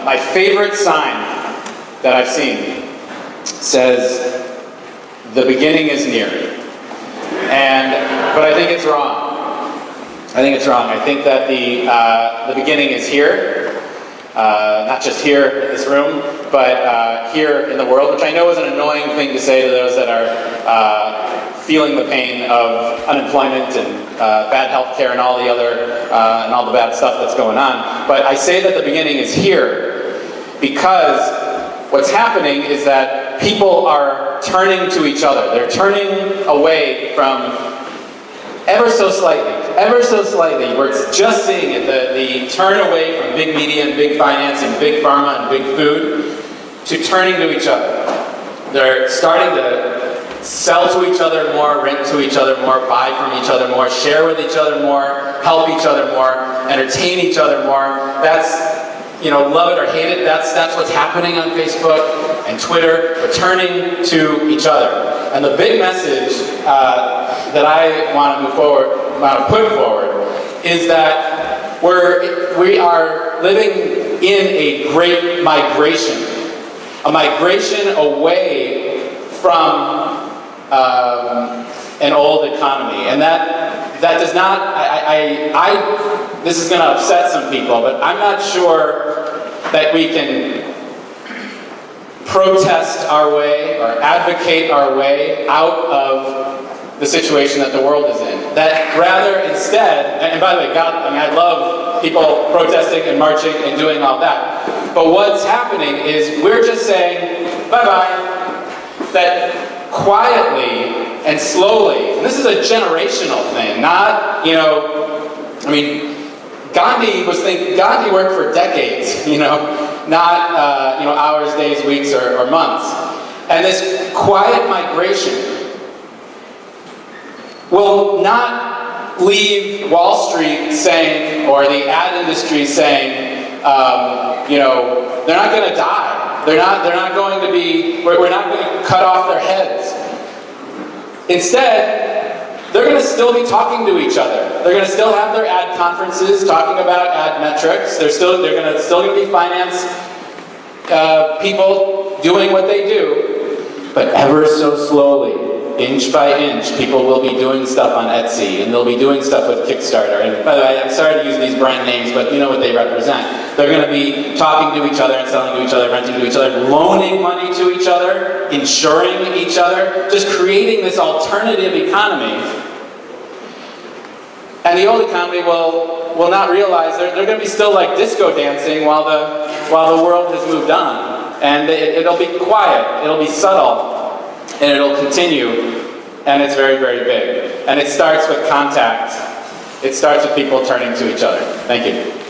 My favorite sign that I've seen says, "The beginning is near." But I think it's wrong. I think it's wrong. I think that the beginning is here. Not just here in this room, but here in the world, which I know is an annoying thing to say to those that are feeling the pain of unemployment and bad health care and all the other and all the bad stuff that's going on. But I say that the beginning is here because what's happening is that people are turning to each other. They're turning away from ever so slightly, we're just seeing it, the turn away from big media and big finance and big pharma and big food to turning to each other. They're starting to sell to each other more, rent to each other more, buy from each other more, share with each other more, help each other more, entertain each other more. That's, love it or hate it, that's what's happening on Facebook and Twitter. We're turning to each other. And the big message that I want to put forward is that we are living in a great migration. A migration away from an old economy. And that does not, this is going to upset some people, but I'm not sure that we can protest our way or advocate our way out of the situation that the world is in. That rather instead, and by the way, I love people protesting and marching and doing all that. But what's happening is we're just saying bye-bye. That quietly and slowly, and this is a generational thing, not, Gandhi worked for decades, not hours, days, weeks, or months. And this quiet migration will not leave Wall Street saying, or the ad industry saying, they're not going to die. They're not going to be, we're not going to cut off their heads. Instead, they're going to still be talking to each other. They're going to still have their ad conferences talking about ad metrics. They're still going to be finance people doing what they do. But ever so slowly, inch by inch, people will be doing stuff on Etsy, and they'll be doing stuff with Kickstarter. And by the way, I'm sorry to use these brand names, but you know what they represent. They're going to be talking to each other and selling to each other, renting to each other, loaning money to each other, insuring each other, just creating this alternative economy. And the old economy will not realize they're going to be still like disco dancing while the world has moved on. And it'll be quiet, it'll be subtle, and it'll continue, and it's very, very big. And it starts with contact. It starts with people turning to each other. Thank you.